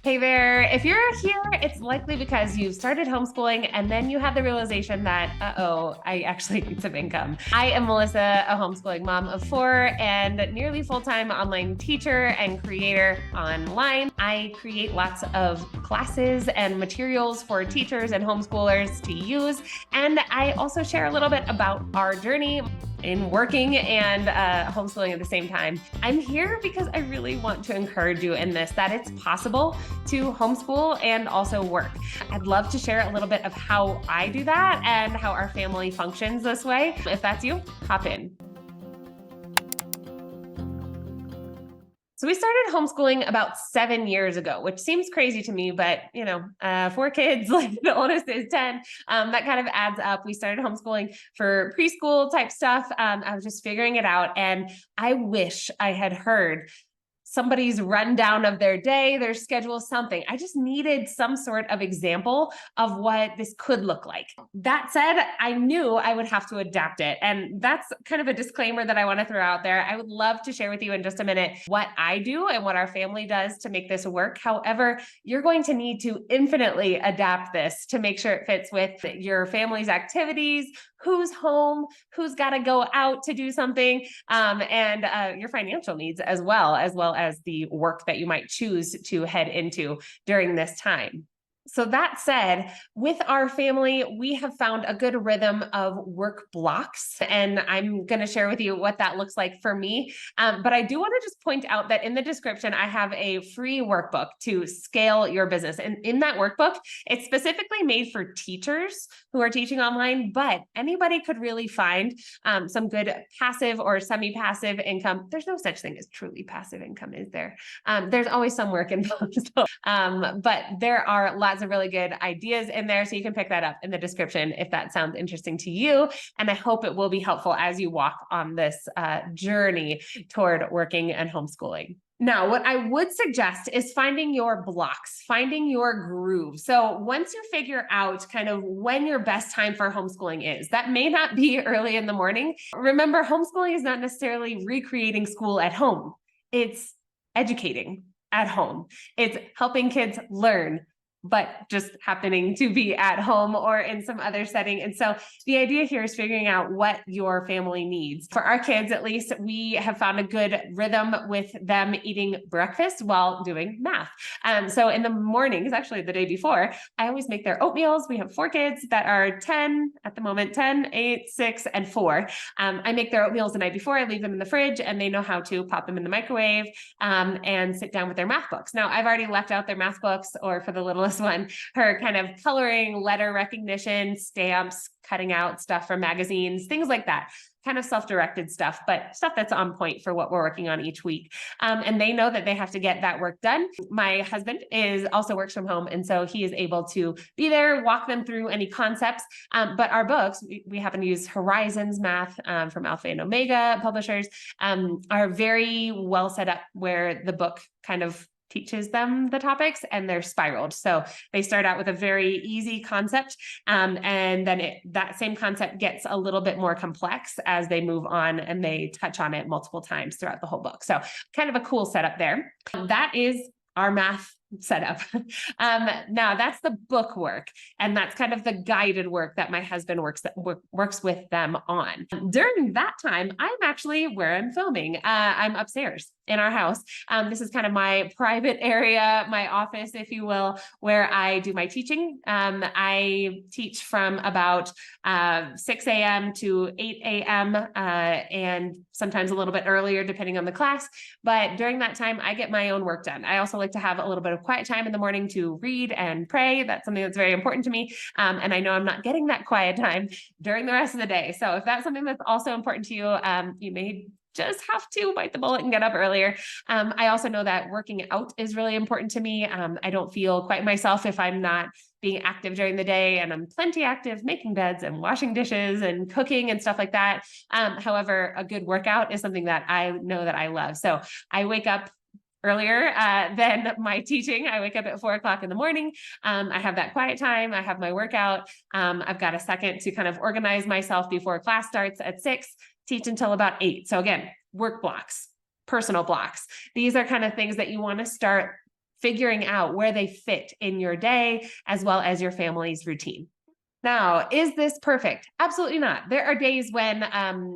Hey there. If you're here, it's likely because you started homeschooling and then you had the realization that, I actually need some income. I am Melissa, a homeschooling mom of four and nearly full-time online teacher and creator online. I create lots of classes and materials for teachers and homeschoolers to use. And I also share a little bit about our journey in working and homeschooling at the same time. I'm here because I really want to encourage you in this, that it's possible to homeschool and also work. I'd love to share a little bit of how I do that and how our family functions this way. If that's you, hop in. So we started homeschooling about 7 years ago, which seems crazy to me, but four kids, like the oldest is 10. That kind of adds up. We started homeschooling for preschool type stuff. I was just figuring it out. And I wish I had heard somebody's rundown of their day, their schedule, something. I just needed some sort of example of what this could look like. That said, I knew I would have to adapt it. And that's kind of a disclaimer that I want to throw out there. I would love to share with you in just a minute what I do and what our family does to make this work. However, you're going to need to infinitely adapt this to make sure it fits with your family's activities, who's home, who's got to go out to do something, and your financial needs as well as the work that you might choose to head into during this time. So that said, with our family, we have found a good rhythm of work blocks, and I'm going to share with you what that looks like for me. But I do want to just point out that in the description, I have a free workbook to scale your business. And in that workbook, it's specifically made for teachers who are teaching online, but anybody could really find some good passive or semi-passive income. There's no such thing as truly passive income, is there? There's always some work involved. But there are lots of really good ideas in there. So you can pick that up in the description if that sounds interesting to you. And I hope it will be helpful as you walk on this journey toward working and homeschooling. Now, what I would suggest is finding your blocks, finding your groove. So once you figure out kind of when your best time for homeschooling is, that may not be early in the morning. Remember, homeschooling is not necessarily recreating school at home. It's educating at home. It's helping kids learn, but just happening to be at home or in some other setting. And so the idea here is figuring out what your family needs. For our kids, at least, we have found a good rhythm with them eating breakfast while doing math. So in the mornings, actually the day before, I always make their oatmeals. We have four kids that are 10 at the moment, 10, 8, 6, and 4. I make their oatmeals the night before. I leave them in the fridge and they know how to pop them in the microwave and sit down with their math books. Now, I've already left out their math books, or for the littlest one, her kind of coloring, letter recognition, stamps, cutting out stuff from magazines, things like that. Kind of self-directed stuff, but stuff that's on point for what we're working on each week. And they know that they have to get that work done. My husband also works from home, and so he is able to be there, walk them through any concepts. But our books, we happen to use Horizons Math from Alpha and Omega publishers, are very well set up where the book kind of teaches them the topics and they're spiraled. So they start out with a very easy concept. And then that same concept gets a little bit more complex as they move on and they touch on it multiple times throughout the whole book. So kind of a cool setup there. That is our math setup. Now that's the book work, and that's kind of the guided work that my husband works with them on. During that time, I'm actually where I'm filming. I'm upstairs in our house. This is kind of my private area, my office, if you will, where I do my teaching. I teach from about 6 a.m. to 8 a.m. And sometimes a little bit earlier, depending on the class. But during that time, I get my own work done. I also like to have a little bit of quiet time in the morning to read and pray. That's something that's very important to me. And I know I'm not getting that quiet time during the rest of the day. So if that's something that's also important to you, you may just have to bite the bullet and get up earlier. I also know that working out is really important to me. I don't feel quite myself if I'm not being active during the day, and I'm plenty active making beds and washing dishes and cooking and stuff like that. However, a good workout is something that I know that I love. So I wake up earlier than my teaching. I wake up at 4 o'clock in the morning. I have that quiet time. I have my workout. I've got a second to kind of organize myself before class starts at 6, teach until about 8. So again, work blocks, personal blocks. These are kind of things that you want to start figuring out where they fit in your day as well as your family's routine. Now, is this perfect? Absolutely not. There are days when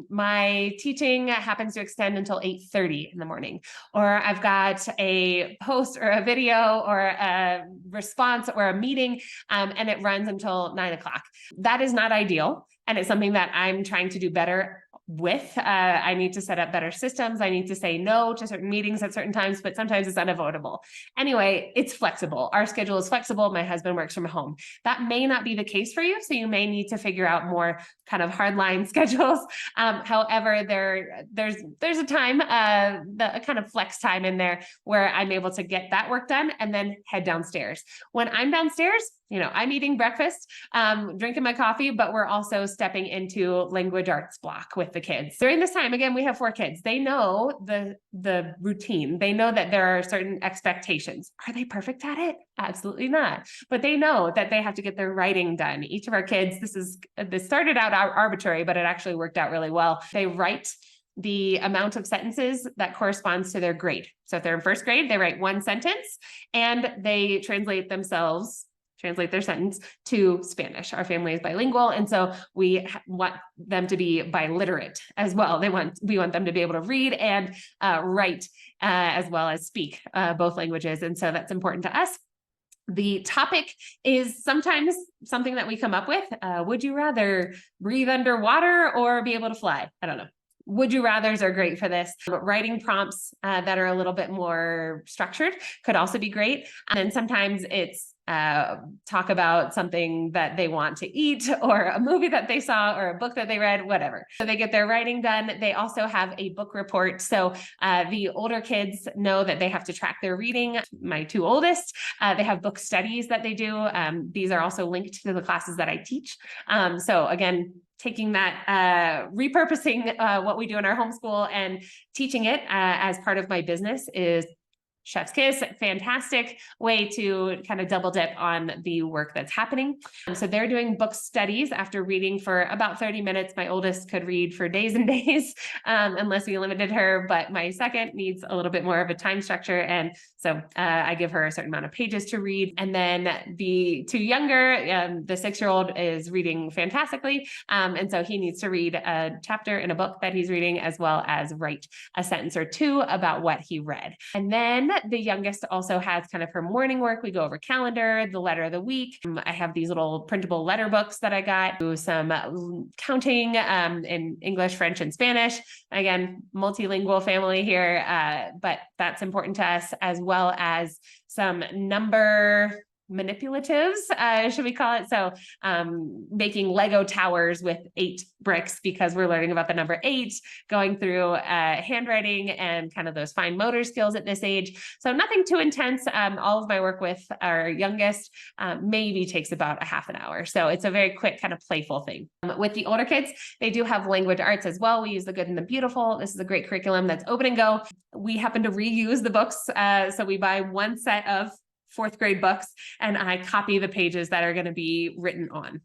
my teaching happens to extend until 8:30 in the morning, or I've got a post or a video or a response or a meeting, and it runs until 9 o'clock. That is not ideal. And it's something that I'm trying to do better with. I need to set up better systems. I need to say no to certain meetings at certain times, but sometimes it's unavoidable. Anyway, it's flexible. Our schedule is flexible. My husband works from home. That may not be the case for you. So you may need to figure out more kind of hardline schedules. However, there's a time, a kind of flex time in there where I'm able to get that work done and then head downstairs. When I'm downstairs, I'm eating breakfast, drinking my coffee, but we're also stepping into language arts block with the kids. During this time, again, we have 4 kids. They know the routine. They know that there are certain expectations. Are they perfect at it? Absolutely not. But they know that they have to get their writing done. Each of our kids, this started out arbitrary, but it actually worked out really well. They write the amount of sentences that corresponds to their grade. So if they're in first grade, they write 1 sentence and they translate their sentence to Spanish. Our family is bilingual. And so we want them to be biliterate as well. We want them to be able to read and write as well as speak both languages. And so that's important to us. The topic is sometimes something that we come up with. Would you rather breathe underwater or be able to fly? I don't know. Would you rathers are great for this. But writing prompts that are a little bit more structured could also be great. And then sometimes it's talk about something that they want to eat or a movie that they saw or a book that they read, whatever. So they get their writing done. They also have a book report. So the older kids know that they have to track their reading. My 2 oldest, they have book studies that they do. These are also linked to the classes that I teach. So again, taking that, repurposing what we do in our homeschool and teaching it as part of my business is chef's kiss. Fantastic way to kind of double dip on the work that's happening. So they're doing book studies after reading for about 30 minutes. My oldest could read for days and days, unless we limited her, but my second needs a little bit more of a time structure. And so I give her a certain amount of pages to read. And then the 2 younger, the 6-year-old is reading fantastically. And so he needs to read a chapter in a book that he's reading, as well as write a sentence or 2 about what he read. And then the youngest also has kind of her morning work. We go over calendar, the letter of the week. I have these little printable letter books that I got, do some counting in English, French, and Spanish. Again, multilingual family here, but that's important to us, as well as some number manipulatives, should we call it? So making Lego towers with 8 bricks, because we're learning about the number 8, going through handwriting and kind of those fine motor skills at this age. So nothing too intense. All of my work with our youngest maybe takes about a half an hour. So it's a very quick kind of playful thing. With the older kids, they do have language arts as well. We use the good and the beautiful. This is a great curriculum that's open and go. We happen to reuse the books. So we buy 1 set of 4th grade books and I copy the pages that are going to be written on.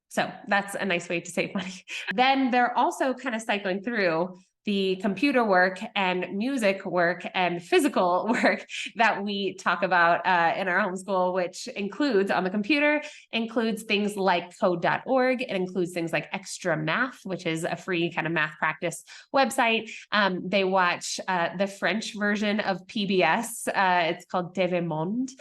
So that's a nice way to save money. Then they're also kind of cycling through the computer work and music work and physical work that we talk about in our homeschool, which includes on the computer, includes things like code.org. It includes things like Extra Math, which is a free kind of math practice website. They watch the French version of PBS. It's called TV Monde.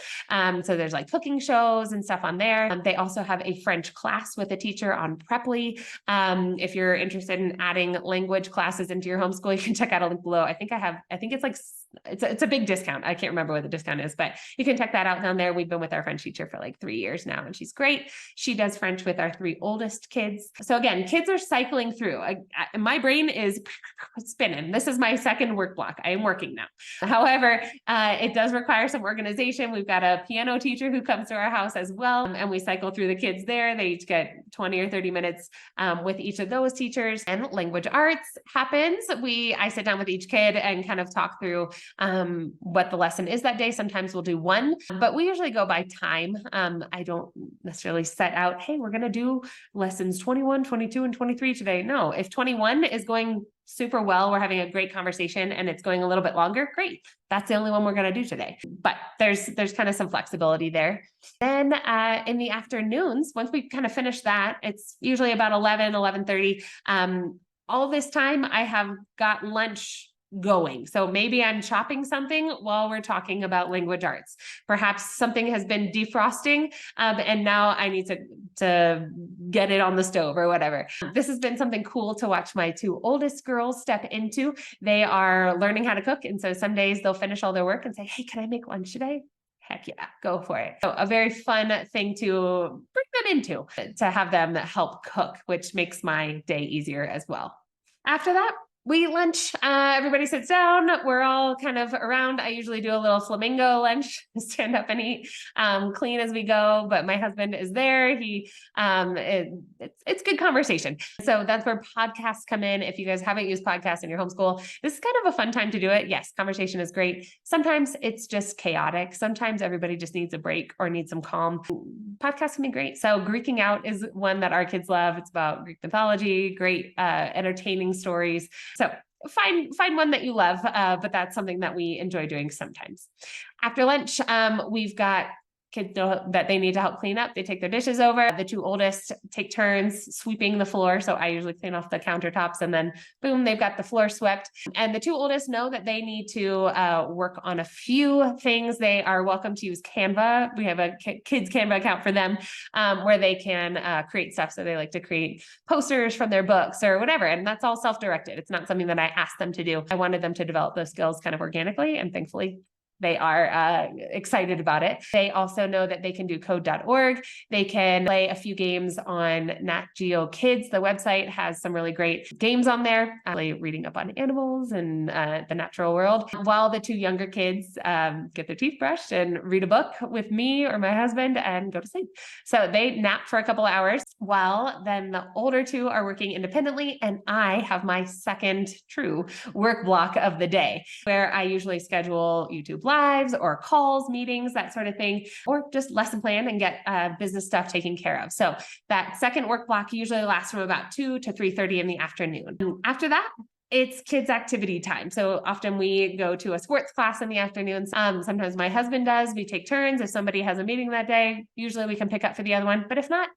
So there's like cooking shows and stuff on there. They also have a French class with a teacher on Preply. If you're interested in adding language classes into your homeschool, you can check out a link below. I think it's like, it's a big discount. I can't remember what the discount is, but you can check that out down there. We've been with our French teacher for like 3 years now, and she's great. She does French with our 3 oldest kids. So again, kids are cycling through. My brain is spinning. This is my second work block. I am working now. However, it does require some organization. We've got a piano teacher who comes to our house as well, and we cycle through the kids there. They each get 20 or 30 minutes with each of those teachers. And language arts happens. I sit down with each kid and kind of talk through what the lesson is that day. Sometimes we'll do one, but we usually go by time. I don't necessarily set out, hey, we're going to do lessons 21, 22, and 23 today. No, if 21 is going super well, we're having a great conversation and it's going a little bit longer, great. That's the only one we're going to do today. But there's kind of some flexibility there. Then in the afternoons, once we kind of finish that, it's usually about 11:30. All this time I have got lunch going. So maybe I'm chopping something while we're talking about language arts. Perhaps something has been defrosting and now I need to get it on the stove or whatever. This has been something cool to watch my two oldest girls step into. They are learning how to cook. And so some days they'll finish all their work and say, hey, can I make lunch today? Heck yeah, go for it. So a very fun thing to bring them into, to have them help cook, which makes my day easier as well. After that, we eat lunch. Everybody sits down. We're all kind of around. I usually do a little flamingo lunch, stand up and eat, clean as we go. But my husband is there. It's good conversation. So that's where podcasts come in. If you guys haven't used podcasts in your homeschool, this is kind of a fun time to do it. Yes, conversation is great. Sometimes it's just chaotic. Sometimes everybody just needs a break or needs some calm. Podcasts can be great. So Greeking Out is one that our kids love. It's about Greek mythology, great entertaining stories. So find one that you love, but that's something that we enjoy doing sometimes. After lunch, we've got kids know that they need to help clean up. They take their dishes over. The two oldest take turns sweeping the floor. So I usually clean off the countertops and then boom, they've got the floor swept. And the two oldest know that they need to work on a few things. They are welcome to use Canva. We have a kids Canva account for them where they can create stuff. So they like to create posters from their books or whatever. And that's all self-directed. It's not something that I asked them to do. I wanted them to develop those skills kind of organically, and thankfully they are excited about it. They also know that they can do code.org. They can play a few games on Nat Geo Kids. The website has some really great games on there, reading up on animals and the natural world, while the two younger kids get their teeth brushed and read a book with me or my husband and go to sleep. So they nap for a couple of hours, while then the older two are working independently. And I have my second true work block of the day, where I usually schedule YouTube lives or calls, meetings, that sort of thing, or just lesson plan and get business stuff taken care of. So that second work block usually lasts from about 2 to 3:30 in the afternoon. After that, it's kids' activity time. So often we go to a sports class in the afternoons. Sometimes my husband does. We take turns. If somebody has a meeting that day, usually we can pick up for the other one. But if not,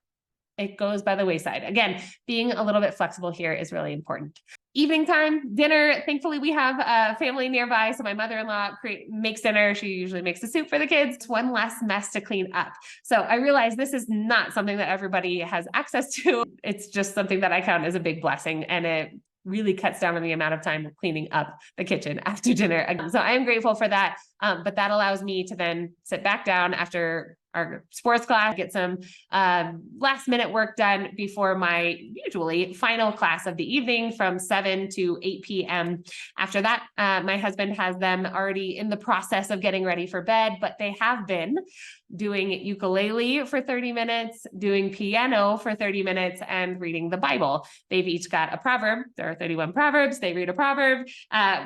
it goes by the wayside. Again, being a little bit flexible here is really important. Evening time, dinner. Thankfully, we have a family nearby. So my mother-in-law makes dinner. She usually makes a soup for the kids. It's one less mess to clean up. So I realize this is not something that everybody has access to. It's just something that I count as a big blessing. And it really cuts down on the amount of time cleaning up the kitchen after dinner. So I am grateful for that. But that allows me to then sit back down after our sports class, get some last minute work done before my usually final class of the evening from 7 to 8 p.m. After that, my husband has them already in the process of getting ready for bed, but they have been doing ukulele for 30 minutes, doing piano for 30 minutes, and reading the Bible. They've each got a proverb. There are 31 proverbs. They read a proverb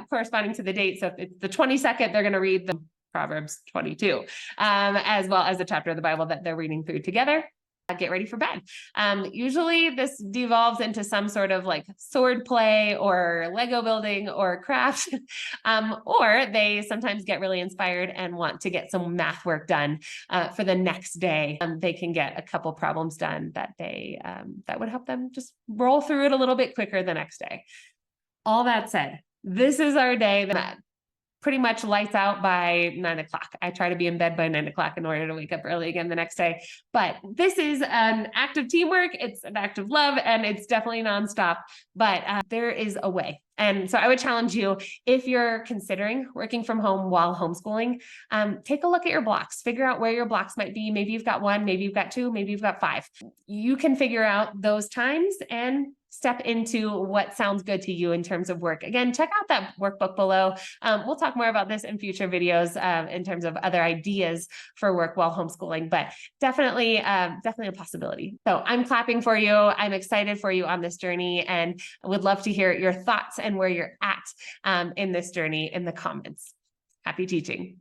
corresponding to the date. So if it's the 22nd, they're going to read the Proverbs 22, as well as the chapter of the Bible that they're reading through together. Get ready for bed. Usually this devolves into some sort of like sword play or Lego building or craft, or they sometimes get really inspired and want to get some math work done for the next day. They can get a couple problems done that day that would help them just roll through it a little bit quicker the next day. All that said, this is our day that pretty much lights out by 9 o'clock. I try to be in bed by 9 o'clock in order to wake up early again the next day. But this is an act of teamwork. It's an act of love, and it's definitely nonstop. But there is a way. And so I would challenge you, if you're considering working from home while homeschooling, take a look at your blocks, figure out where your blocks might be. Maybe you've got 1, maybe you've got 2, maybe you've got 5. You can figure out those times and step into what sounds good to you in terms of work. Again, check out that workbook below. We'll talk more about this in future videos in terms of other ideas for work while homeschooling, but definitely a possibility. So I'm clapping for you. I'm excited for you on this journey, and I would love to hear your thoughts and where you're at in this journey in the comments. Happy teaching.